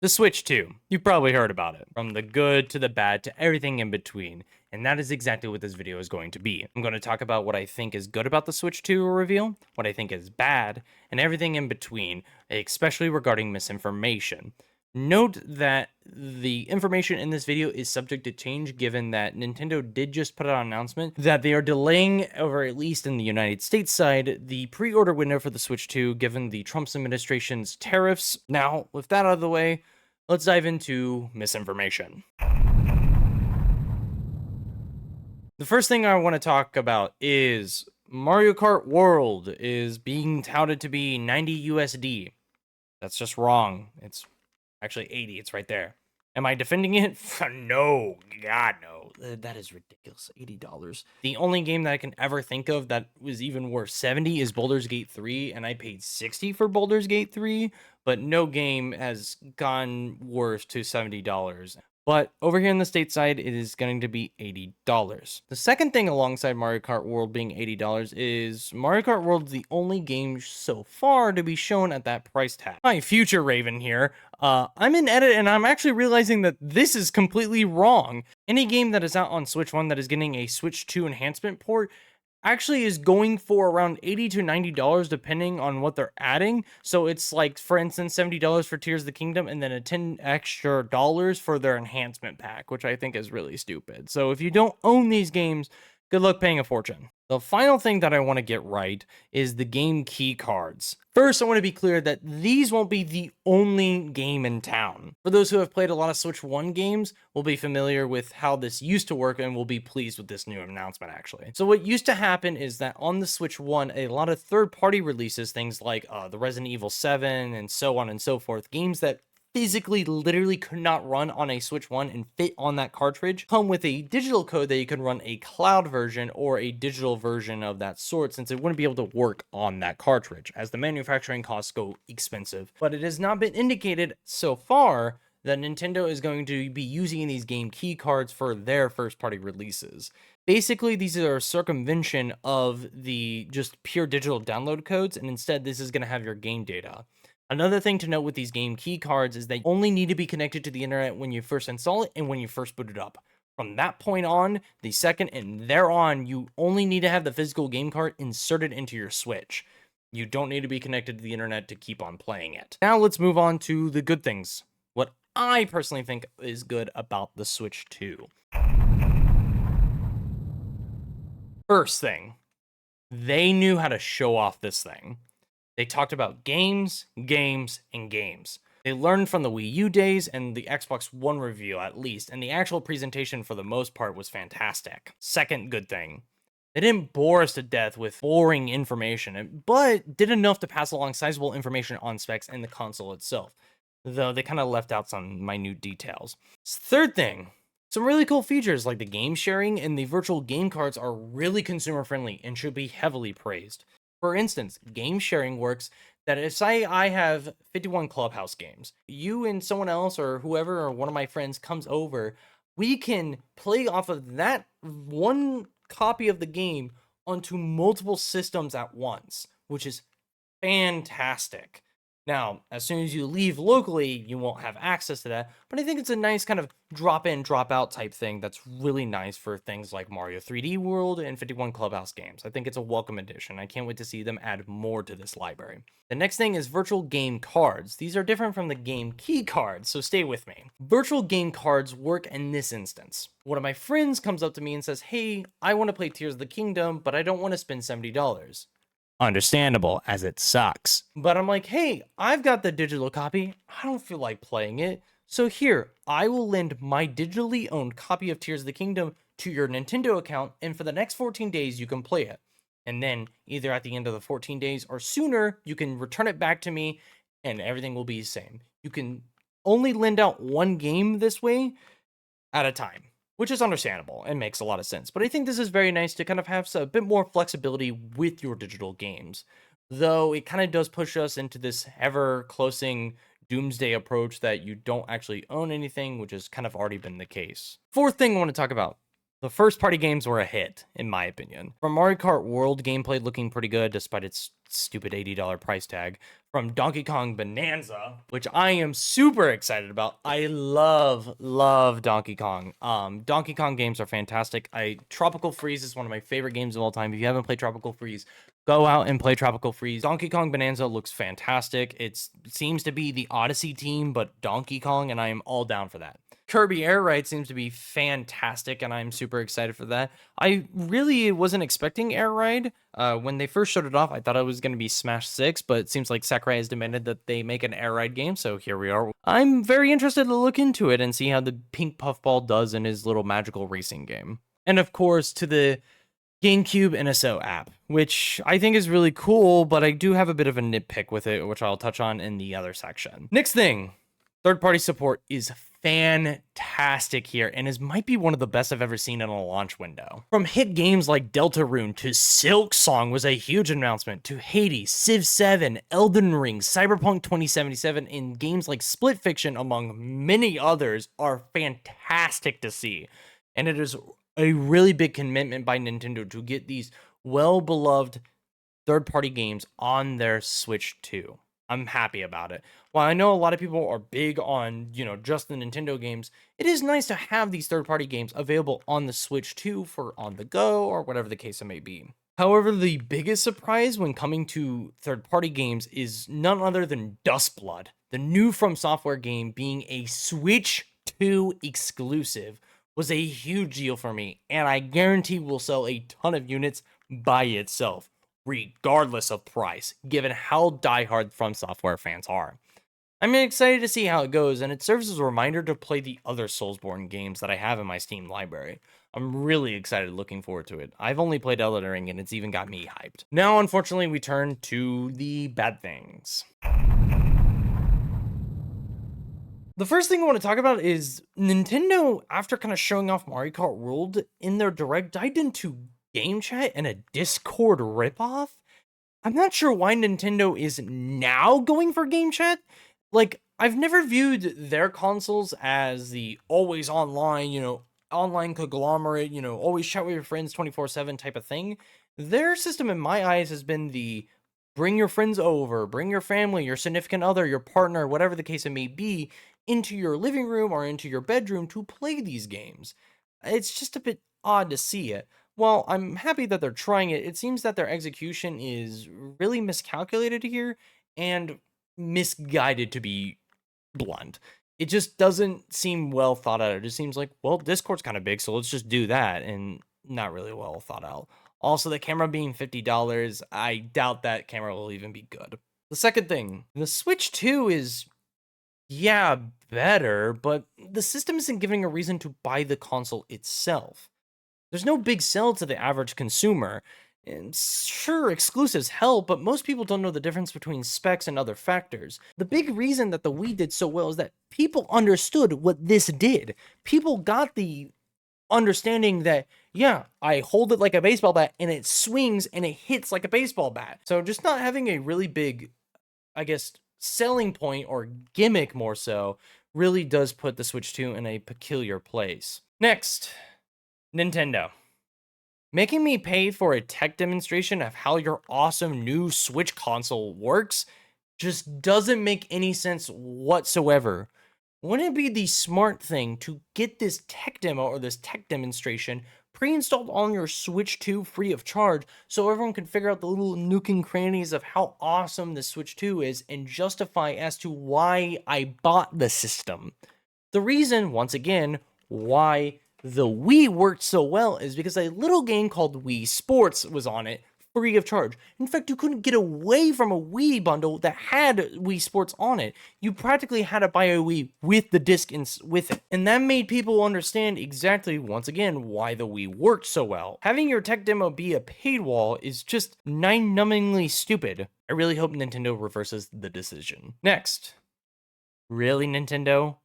The Switch 2. You've probably heard about it. From the good to the bad to everything in between. And that is exactly what this video is going to be. I'm going to talk about what I think is good about the Switch 2 reveal, what I think is bad, and everything in between, especially regarding misinformation. Note that the information in this video is subject to change given that Nintendo did just put out an announcement that they are delaying, or at least in the United States side, the pre-order window for the Switch 2 given the Trump administration's tariffs. Now, with that out of the way, let's dive into misinformation. The first thing I want to talk about is Mario Kart World is being touted to be 90 USD. That's just wrong. It's actually 80. It's right there. Am I defending it? No. God, no. That is ridiculous. $80. The only game that I can ever think of that was even worth 70 is Baldur's Gate 3, and I paid 60 for Baldur's Gate 3, but no game has gone worth to $70. But over here in the stateside, it is going to be $80. The second thing alongside Mario Kart World being $80 is Mario Kart World the only game so far to be shown at that price tag. Hi, Future Raven here. I'm in edit and I'm actually realizing that this is completely wrong. Any game that is out on Switch 1 that is getting a Switch 2 enhancement port actually is going for around $80 to $90 depending on what they're adding. So it's like, for instance, $70 for Tears of the Kingdom and then a $10 extra for their enhancement pack, which I think is really stupid. So if you don't own these games, good luck paying a fortune. The final thing that I want to get right is the game key cards. First, I want to be clear that these won't be the only game in town. For those who have played a lot of Switch 1 games, will be familiar with how this used to work and will be pleased with this new announcement, actually. So what used to happen is that on the Switch 1, a lot of third-party releases, things like the Resident Evil 7 and so on and so forth, games that physically literally could not run on a Switch 1 and fit on that cartridge come with a digital code that you can run a cloud version or a digital version of that sort, since it wouldn't be able to work on that cartridge as the manufacturing costs go expensive. But it has not been indicated so far that Nintendo is going to be using these game key cards for their first party releases. Basically, these are a circumvention of the just pure digital download codes, and instead this is going to have your game data. Another thing to note with these game key cards is they only need to be connected to the internet when you first install it and when you first boot it up. From that point on, the second and thereon, you only need to have the physical game card inserted into your Switch. You don't need to be connected to the internet to keep on playing it. Now let's move on to the good things. What I personally think is good about the Switch 2. First thing, they knew how to show off this thing. They talked about games, games, and games. They learned from the Wii U days and the Xbox One review at least, and the actual presentation for the most part was fantastic. Second good thing, they didn't bore us to death with boring information, but did enough to pass along sizable information on specs and the console itself, though they kind of left out some minute details. Third thing, some really cool features like the game sharing and the virtual game cards are really consumer friendly and should be heavily praised. For instance, game sharing works that if, say, I have 51 Clubhouse games, you and someone else or whoever or one of my friends comes over, we can play off of that one copy of the game onto multiple systems at once, which is fantastic. Now, as soon as you leave locally, you won't have access to that, but I think it's a nice kind of drop in, drop out type thing that's really nice for things like Mario 3D World and 51 Clubhouse games. I think it's a welcome addition. I can't wait to see them add more to this library. The next thing is virtual game cards. These are different from the game key cards, so stay with me. Virtual game cards work in this instance. One of my friends comes up to me and says, "Hey, I want to play Tears of the Kingdom, but I don't want to spend $70. Understandable, as it sucks. But I'm like, hey, I've got the digital copy. I don't feel like playing it. So here, I will lend my digitally owned copy of Tears of the Kingdom to your Nintendo account, and for the next 14 days, you can play it. And then, either at the end of the 14 days or sooner, you can return it back to me, and everything will be the same. You can only lend out one game this way at a time, which is understandable and makes a lot of sense. But I think this is very nice to kind of have a bit more flexibility with your digital games. Though it kind of does push us into this ever-closing doomsday approach that you don't actually own anything, which has kind of already been the case. Fourth thing I want to talk about. The first-party games were a hit, in my opinion. From Mario Kart World gameplay looking pretty good, despite its stupid $80 price tag. from Donkey Kong Bonanza, which I am super excited about. I love Donkey Kong. Donkey Kong games are fantastic. Tropical Freeze is one of my favorite games of all time. If you haven't played Tropical Freeze, go out and play Tropical Freeze. Donkey Kong Bonanza looks fantastic. It seems to be the Odyssey team, but Donkey Kong, and I am all down for that. Kirby Air Ride seems to be fantastic, and I'm super excited for that. I really wasn't expecting Air Ride. When they first showed it off, I thought it was going to be Smash 6, but it seems like Sakurai has demanded that they make an Air Ride game, so here we are. I'm very interested to look into it and see how the pink puffball does in his little magical racing game. And of course, to the GameCube NSO app, which I think is really cool, but I do have a bit of a nitpick with it, which I'll touch on in the other section. Next thing, third-party support is fantastic here, and might be one of the best I've ever seen in a launch window. From hit games like Deltarune to Silk Song was a huge announcement, to Hades, Civ 7, Elden Ring, Cyberpunk 2077, and games like Split Fiction, among many others, are fantastic to see. And it is a really big commitment by Nintendo to get these well-beloved third-party games on their Switch 2. I'm happy about it. While I know a lot of people are big on, just the Nintendo games, it is nice to have these third-party games available on the Switch 2 for on the go or whatever the case it may be. However, the biggest surprise when coming to third-party games is none other than Dustblood, the new From Software game being a Switch 2 exclusive was a huge deal for me, and I guarantee will sell a ton of units by itself, regardless of price, given how diehard From Software fans are. I'm excited to see how it goes, and it serves as a reminder to play the other Soulsborne games that I have in my Steam library. I'm really excited, looking forward to it. I've only played Elden Ring, and it's even got me hyped. Now, unfortunately, we turn to the bad things. The first thing I want to talk about is Nintendo, after kind of showing off Mario Kart World in their Direct, dived into Game Chat and a Discord ripoff. I'm not sure why Nintendo is now going for Game Chat. Like, I've never viewed their consoles as the always online, online conglomerate, always chat with your friends 24/7 type of thing. Their system, in my eyes, has been the bring your friends over, bring your family, your significant other, your partner, whatever the case it may be, into your living room or into your bedroom to play these games. It's just a bit odd to see it. While I'm happy that they're trying it, it seems that their execution is really miscalculated here and misguided, to be blunt. It just doesn't seem well thought out. It just seems like, well, Discord's kind of big, so let's just do that, and not really well thought out. Also, the camera being $50, I doubt that camera will even be good. The second thing, the Switch 2 is, better, but the system isn't giving a reason to buy the console itself. There's no big sell to the average consumer. And sure, exclusives help, but most people don't know the difference between specs and other factors. The big reason that the Wii did so well is that people understood what this did. People got the understanding that, I hold it like a baseball bat and it swings and it hits like a baseball bat. So just not having a really big, selling point or gimmick more so really does put the Switch 2 in a peculiar place. Next, Nintendo. Making me pay for a tech demonstration of how your awesome new Switch console works just doesn't make any sense whatsoever. Wouldn't it be the smart thing to get this tech demo or this tech demonstration pre-installed on your Switch 2 free of charge so everyone can figure out the little nook and crannies of how awesome the Switch 2 is and justify as to why I bought the system? The reason, once again, why the Wii worked so well is because a little game called Wii Sports was on it, free of charge. In fact, you couldn't get away from a Wii bundle that had Wii Sports on it. You practically had to buy a Wii with the disc with it. And that made people understand exactly, once again, why the Wii worked so well. Having your tech demo be a paid wall is just mind-numbingly stupid. I really hope Nintendo reverses the decision. Next. Really, Nintendo?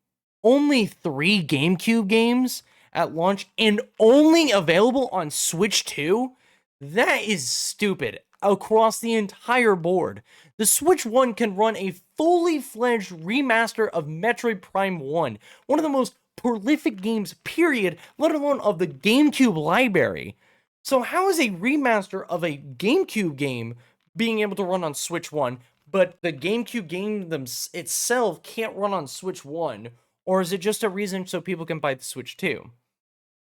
Only 3 GameCube games at launch and only available on Switch 2? That is stupid across the entire board. The Switch 1 can run a fully fledged remaster of Metroid Prime 1, one of the most prolific games, period, let alone of the GameCube library. So how is a remaster of a GameCube game being able to run on Switch 1, but the GameCube game itself can't run on Switch 1, or is it just a reason so people can buy the Switch 2?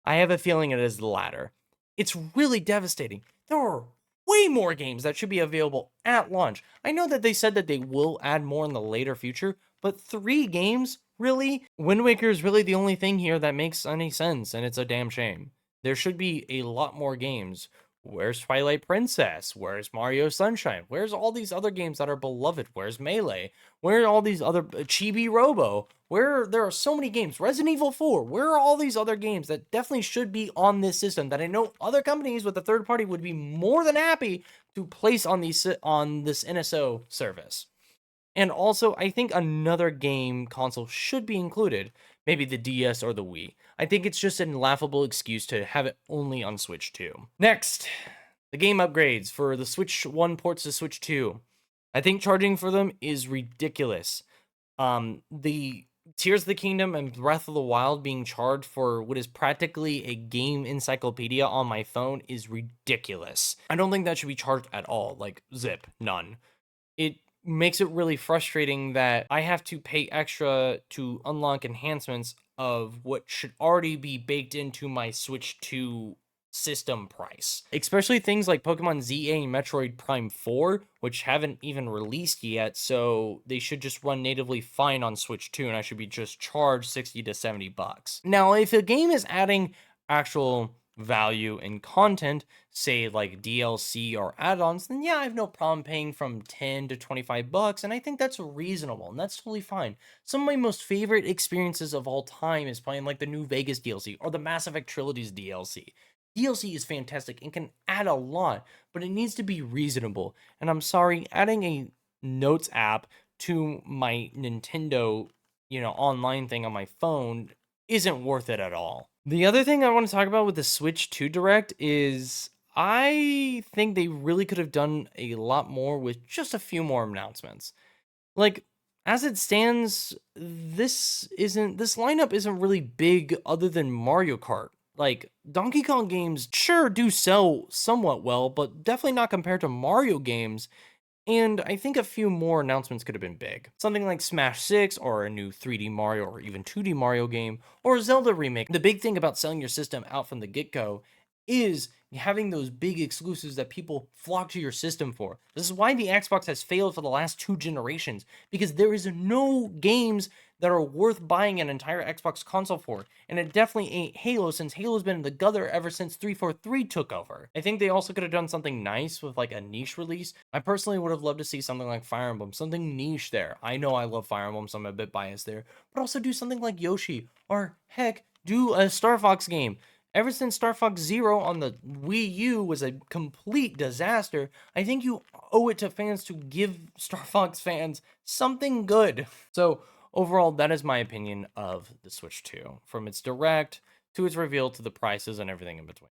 I have a feeling it is the latter. It's really devastating. There are way more games that should be available at launch. I know that they said that they will add more in the later future, but 3 games? Really? Wind Waker is really the only thing here that makes any sense, and it's a damn shame. There should be a lot more games. Where's Twilight Princess? Where's Mario Sunshine? Where's all these other games that are beloved? Where's Melee? Where are all these other Chibi Robo? Where there are so many games, Resident Evil 4, where are all these other games that definitely should be on this system that I know other companies with a third party would be more than happy to place on these on this NSO service. And also, I think another game console should be included, maybe the DS or the Wii. I think it's just a laughable excuse to have it only on Switch 2. Next, the game upgrades for the Switch 1 ports to Switch 2. I think charging for them is ridiculous. The Tears of the Kingdom and Breath of the Wild being charged for what is practically a game encyclopedia on my phone is ridiculous. I don't think that should be charged at all. Like, zip, none. It makes it really frustrating that I have to pay extra to unlock enhancements of what should already be baked into my Switch 2 system price. Especially things like Pokemon ZA and Metroid Prime 4, which haven't even released yet, so they should just run natively fine on Switch 2 and I should be just charged 60 to 70 bucks. Now, if a game is adding actual value and content, say like DLC or add-ons, then yeah, I have no problem paying from 10 to 25 bucks, and I think that's reasonable, and that's totally fine. Some of my most favorite experiences of all time is playing like the New Vegas DLC or the Mass Effect Trilogy's DLC. DLC is fantastic and can add a lot, but it needs to be reasonable. And I'm sorry, adding a notes app to my Nintendo, online thing on my phone isn't worth it at all. The other thing I want to talk about with the Switch 2 Direct is I think they really could have done a lot more with just a few more announcements. Like, as it stands, this lineup isn't really big other than Mario Kart. Like, Donkey Kong games sure do sell somewhat well, but definitely not compared to Mario games. And I think a few more announcements could have been big. Something like Smash 6, or a new 3D Mario or even 2D Mario game, or a Zelda remake. The big thing about selling your system out from the get-go is having those big exclusives that people flock to your system for. This is why the Xbox has failed for the last 2 generations, because there is no games that are worth buying an entire Xbox console for. And it definitely ain't Halo, since Halo's been in the gutter ever since 343 took over. I think they also could have done something nice with like a niche release. I personally would have loved to see something like Fire Emblem, something niche there. I know I love Fire Emblem, so I'm a bit biased there. But also do something like Yoshi, or heck, do a Star Fox game. Ever since Star Fox Zero on the Wii U was a complete disaster, I think you owe it to fans to give Star Fox fans something good. So overall, that is my opinion of the Switch 2, from its direct to its reveal to the prices and everything in between.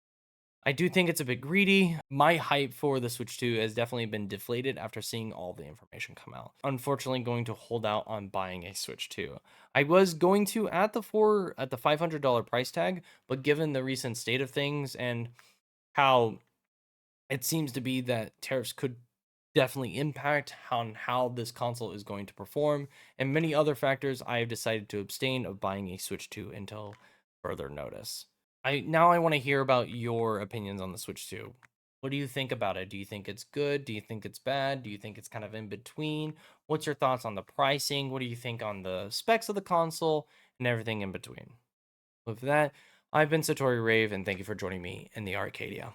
I do think it's a bit greedy. My hype for the Switch 2 has definitely been deflated after seeing all the information come out. Unfortunately, going to hold out on buying a Switch 2. I was going to at the $500 price tag, but given the recent state of things and how it seems to be that tariffs could definitely impact on how this console is going to perform and many other factors, I have decided to abstain of buying a Switch 2 until further notice. I want to hear about your opinions on the Switch 2. What do you think about it? Do you think it's good? Do you think it's bad? Do you think it's kind of in between? What's your thoughts on the pricing? What do you think on the specs of the console and everything in between? With that, I've been Satori Rave, and thank you for joining me in the Arcadia.